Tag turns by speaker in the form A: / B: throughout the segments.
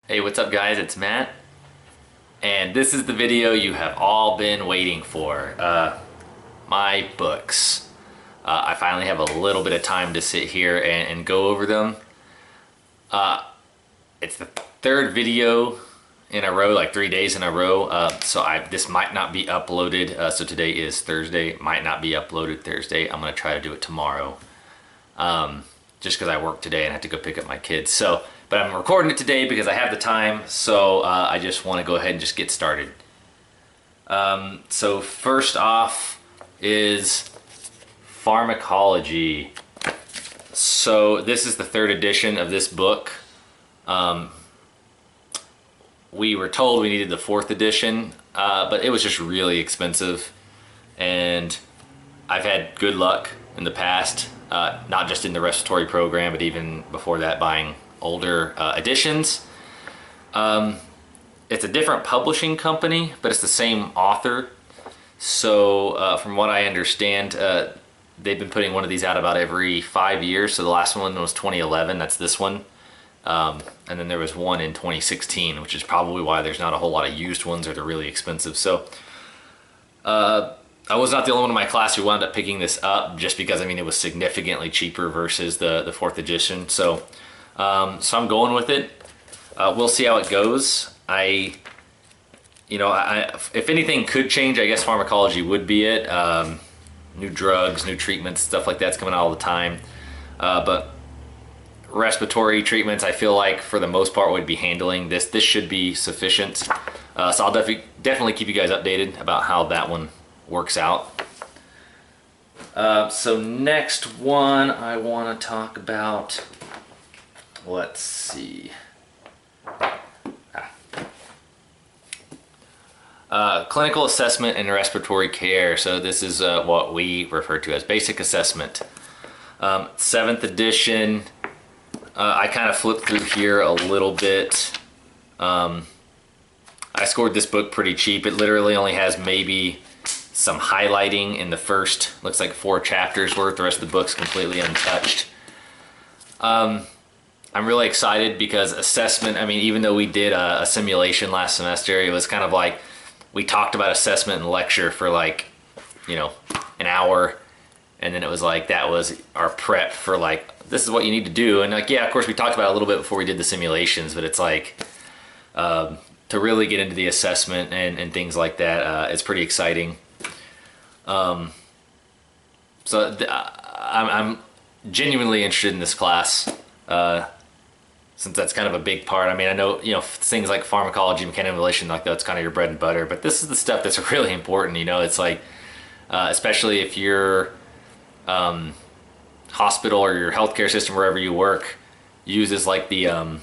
A: Hey, what's up guys? It's Matt, and this is the video you have all been waiting for. My books. I finally have a little bit of time to sit here and go over them. It's the third video in a row, like 3 days in a row, so this might not be uploaded. So today is Thursday, might not be uploaded Thursday. I'm gonna try to do it tomorrow, just because I work today and have to go pick up my kids. But I'm recording it today because I have the time, so I just want to go ahead and just get started. So first off is Pharmacology. So this is the third edition of this book. We were told we needed the fourth edition, but it was just really expensive, and I've had good luck in the past, not just in the respiratory program, but even before that, buying older editions. It's a different publishing company, but it's the same author. So from what I understand, they've been putting one of these out about every 5 years. So the last one was 2011, that's this one. And then there was one in 2016, which is probably why there's not a whole lot of used ones, or they're really expensive. So I was not the only one in my class who wound up picking this up, just because, I mean, it was significantly cheaper versus the fourth edition. So I'm going with it. We'll see how it goes. If anything could change, I guess Pharmacology would be it. New drugs, new treatments, stuff like that's coming out all the time. But respiratory treatments, I feel like for the most part would be handling this. This should be sufficient. So I'll definitely keep you guys updated about how that one works out. So next one I want to talk about. Let's see. Clinical assessment and respiratory care. So this is what we refer to as basic assessment. 7th edition. I kind of flipped through here a little bit. I scored this book pretty cheap. It literally only has maybe some highlighting in the first, looks like 4 chapters worth. The rest of the book's completely untouched. I'm really excited because assessment, I mean, even though we did a simulation last semester, it was kind of like we talked about assessment and lecture for like, an hour. And then it was like, that was our prep for like, this is what you need to do. And like, yeah, of course we talked about it a little bit before we did the simulations, but it's like, to really get into the assessment and things like that, it's pretty exciting. I'm genuinely interested in this class. Since that's kind of a big part. I mean, I know, things like pharmacology, mechanical ventilation, like that's kind of your bread and butter, but this is the stuff that's really important. It's like, especially if your hospital or your healthcare system, wherever you work, uses like the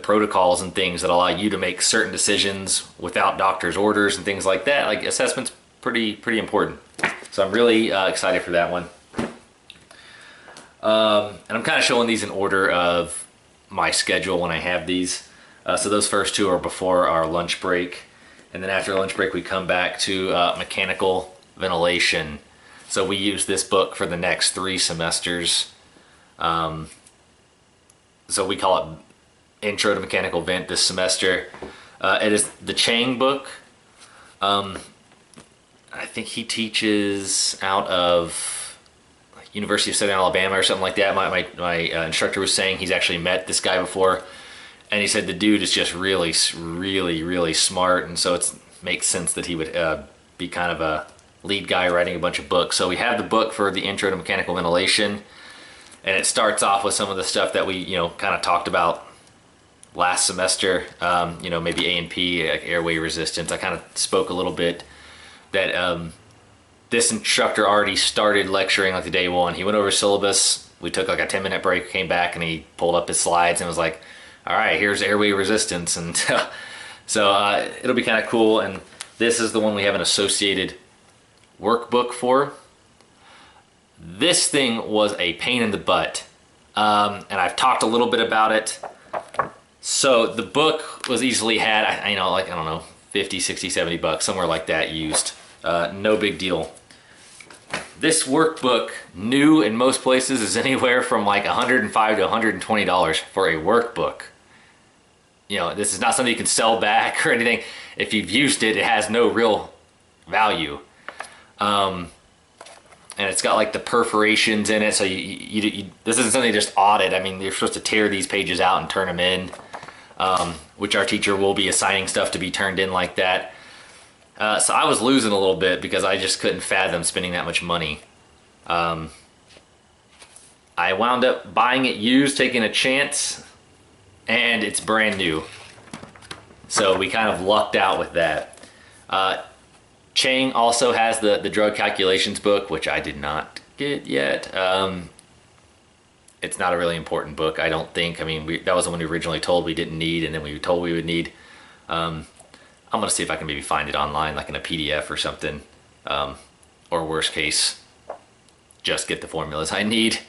A: protocols and things that allow you to make certain decisions without doctor's orders and things like that. Like, assessment's pretty important. So I'm really excited for that one. And I'm kind of showing these in order of my schedule when I have these. So those first 2 are before our lunch break. And then after lunch break, we come back to mechanical ventilation. So we use this book for the next 3 semesters. So we call it Intro to Mechanical Vent this semester. It is the Chang book. I think he teaches out of University of Southern Alabama or something like that. My instructor was saying he's actually met this guy before, and he said the dude is just really smart, and so it makes sense that he would be kind of a lead guy writing a bunch of books. So we have the book for the Intro to Mechanical Ventilation, and it starts off with some of the stuff that we kind of talked about last semester. Maybe A&P, like airway resistance. I kind of spoke a little bit that this instructor already started lecturing like the day one. He went over syllabus. We took like a 10-minute break, came back, and he pulled up his slides and was like, all right, here's airway resistance. And so it'll be kind of cool. And this is the one we have an associated workbook for. This thing was a pain in the butt. And I've talked a little bit about it. So the book was easily had, I don't know, 50, 60, 70 bucks, somewhere like that used. No big deal. This workbook, new in most places, is anywhere from like $105 to $120 for a workbook. this is not something you can sell back or anything. If you've used it, it has no real value. And it's got like the perforations in it, so this isn't something you just audit. I mean, you're supposed to tear these pages out and turn them in, which our teacher will be assigning stuff to be turned in like that. So I was losing a little bit because I just couldn't fathom spending that much money. I wound up buying it used, taking a chance, and it's brand new. So we kind of lucked out with that. Chang also has the drug calculations book, which I did not get yet. It's not a really important book, I don't think. I mean, that was the one we originally told we didn't need, and then we were told we would need. I'm going to see if I can maybe find it online, like in a PDF or something. Or worst case, just get the formulas I need.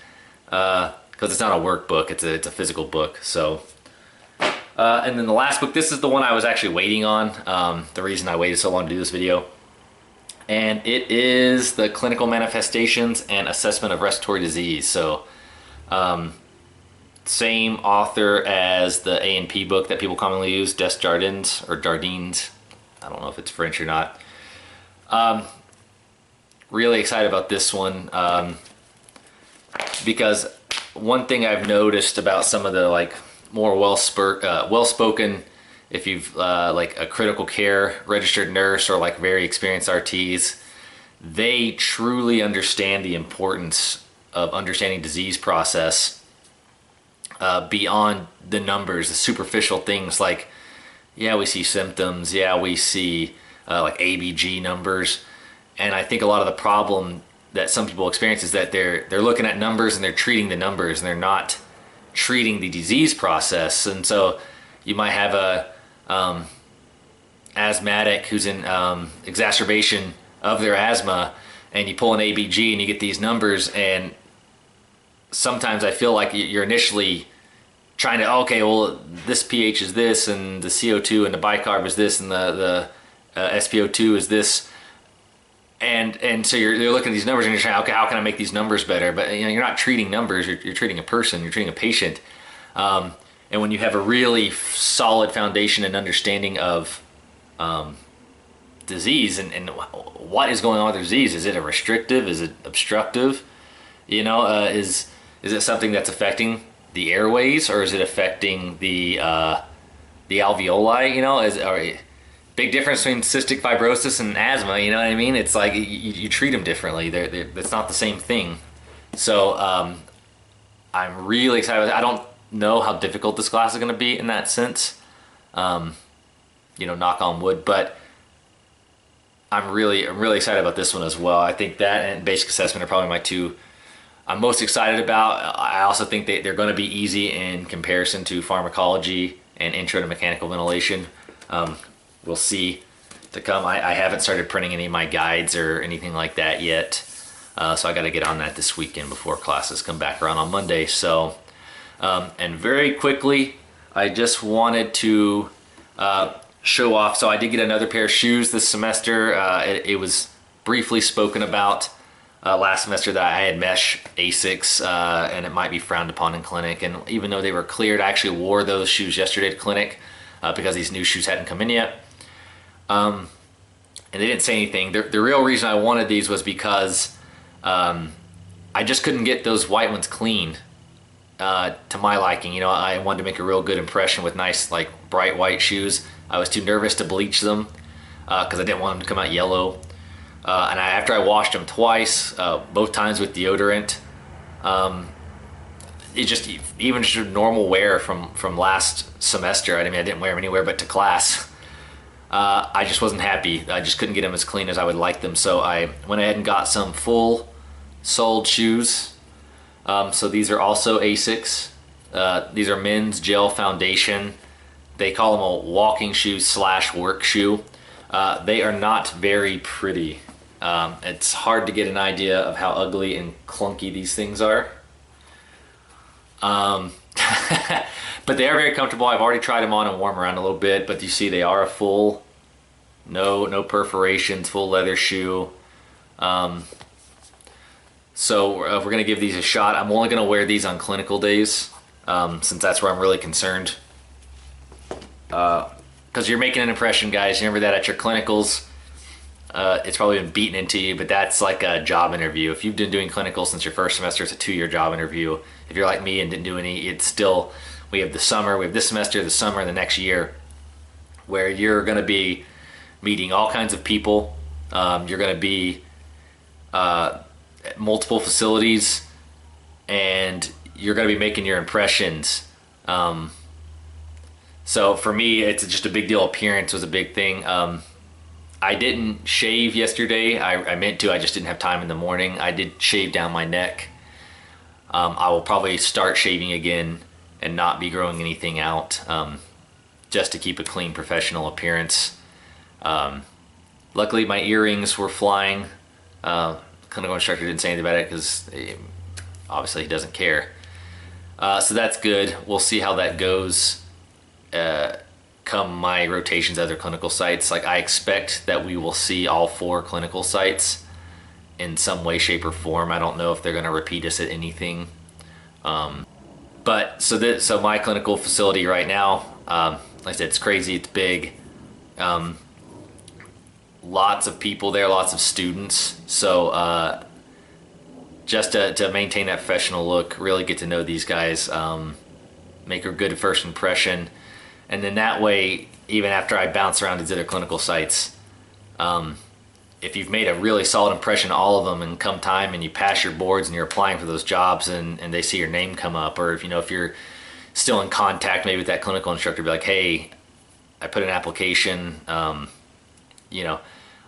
A: Because it's not a workbook, it's a physical book. So, and then the last book, this is the one I was actually waiting on. The reason I waited so long to do this video. And it is the Clinical Manifestations and Assessment of Respiratory Disease. So, same author as the A&P book that people commonly use, Desjardins or Jardines. I don't know if it's French or not. Really excited about this one. Because one thing I've noticed about some of the like more well-spoken, if you've like a critical care registered nurse or like very experienced RTs, they truly understand the importance of understanding disease process beyond the numbers, the superficial things like, yeah, we see symptoms, yeah, we see like ABG numbers, and I think a lot of the problem that some people experience is that they're looking at numbers and they're treating the numbers and they're not treating the disease process. And so you might have a asthmatic who's in exacerbation of their asthma, and you pull an ABG and you get these numbers, and sometimes I feel like you're initially trying to, okay, well, this pH is this, and the CO2 and the bicarb is this, and the SpO2 is this. And so you're looking at these numbers and you're trying, okay, how can I make these numbers better? But you're not treating numbers, you're treating a person, you're treating a patient. And when you have a really solid foundation and understanding of disease and what is going on with the disease, is it a restrictive, is it obstructive? Is it something that's affecting the airways, or is it affecting the alveoli? Big difference between cystic fibrosis and asthma, you know what I mean? It's like you treat them differently. It's not the same thing. So I'm really excited. I don't know how difficult this class is going to be in that sense. Knock on wood, but I'm really excited about this one as well. I think that and basic assessment are probably my two I'm most excited about. I also think they're going to be easy in comparison to pharmacology and intro to mechanical ventilation. We'll see to come. I haven't started printing any of my guides or anything like that yet. So I got to get on that this weekend before classes come back around on Monday. So, and very quickly, I just wanted to show off. So I did get another pair of shoes this semester. It was briefly spoken about last semester that I had mesh Asics, and it might be frowned upon in clinic. And even though they were cleared, I actually wore those shoes yesterday to clinic because these new shoes hadn't come in yet. And they didn't say anything. The real reason I wanted these was because I just couldn't get those white ones clean to my liking. I wanted to make a real good impression with nice, like, bright white shoes. I was too nervous to bleach them because I didn't want them to come out yellow. And after I washed them twice, both times with deodorant, it just, even just normal wear from last semester, I didn't wear them anywhere but to class. I just wasn't happy. I just couldn't get them as clean as I would like them. So I went ahead and got some full-soled shoes. So these are also Asics. These are men's gel foundation. They call them a walking shoe / work shoe. They are not very pretty. It's hard to get an idea of how ugly and clunky these things are. But they are very comfortable. I've already tried them on and warm around a little bit, but you see they are a full, no perforations, full leather shoe. So we're going to give these a shot. I'm only going to wear these on clinical days, since that's where I'm really concerned. because you're making an impression, guys. Remember that at your clinicals. It's probably been beaten into you, but that's like a job interview. If you've been doing clinicals since your first semester, it's a 2-year job interview. If you're like me and didn't do any, it's still, we have the summer, we have this semester, the summer, the next year, where you're going to be meeting all kinds of people. You're going to be at multiple facilities, and you're going to be making your impressions. So for me, it's just a big deal. Appearance was a big thing. I didn't shave yesterday. I meant to, I just didn't have time in the morning. I did shave down my neck. I will probably start shaving again and not be growing anything out, just to keep a clean professional appearance. Luckily my earrings were flying. Clinical instructor didn't say anything about it because obviously he doesn't care. So that's good. We'll see how that goes come my rotations at other clinical sites. Like, I expect that we will see all 4 clinical sites in some way, shape, or form. I don't know if they're going to repeat us at anything. But so my clinical facility right now, like I said, it's crazy, it's big. Lots of people there, lots of students. So just to maintain that professional look, really get to know these guys, make a good first impression. And then that way, even after I bounce around these other clinical sites, if you've made a really solid impression on all of them, and come time and you pass your boards and you're applying for those jobs, and they see your name come up, or if you're still in contact maybe with that clinical instructor, be like, hey, I put an application.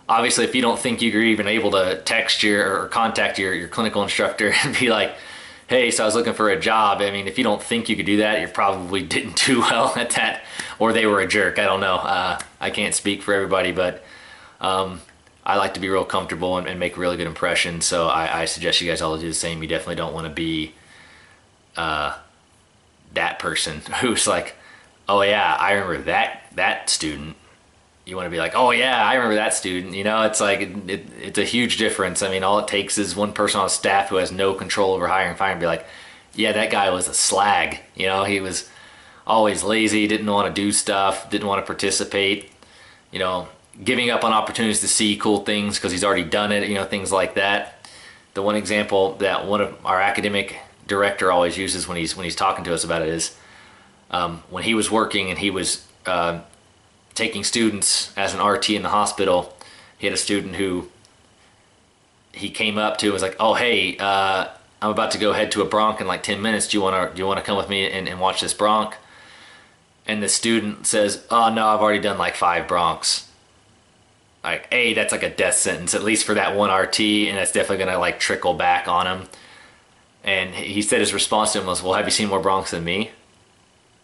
A: Obviously if you don't think you're even able to text or contact your clinical instructor and be like, hey, so I was looking for a job. I mean, if you don't think you could do that, you probably didn't do well at that, or they were a jerk. I don't know. I can't speak for everybody, but I like to be real comfortable and make a really good impression. So I suggest you guys all do the same. You definitely don't want to be that person who's like, oh yeah, I remember that student. You want to be like, oh yeah, I remember that student. It's like, it's a huge difference. I mean, all it takes is one person on staff who has no control over hiring and firing and be like, yeah, that guy was a slag. He was always lazy, didn't want to do stuff, didn't want to participate, giving up on opportunities to see cool things because he's already done it, things like that. The one example that one of our academic director always uses when he's talking to us about it is when he was working and he was taking students as an RT in the hospital. He had a student who he came up to and was like, oh hey, I'm about to go head to a bronch in like 10 minutes. Do you want to come with me and watch this bronch? And the student says, oh no, I've already done like 5 bronchs. Like, hey, that's like a death sentence, at least for that one RT, and that's definitely gonna like trickle back on him. And he said his response to him was, well, have you seen more bronchs than me?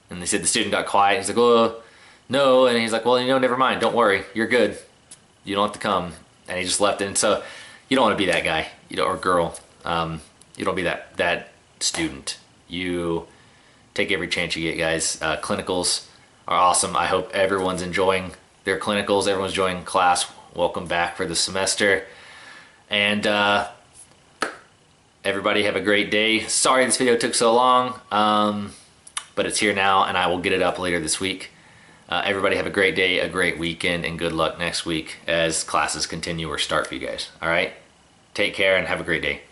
A: And they said the student got quiet. He's like, oh, no. And he's like, well, never mind. Don't worry. You're good. You don't have to come. And he just left it. And so you don't want to be that guy, or girl. You don't be that student. You take every chance you get, guys. Clinicals are awesome. I hope everyone's enjoying their clinicals. Everyone's enjoying class. Welcome back for the semester. And everybody have a great day. Sorry this video took so long, but it's here now, and I will get it up later this week. Everybody have a great day, a great weekend, and good luck next week as classes continue or start for you guys. All right? Take care and have a great day.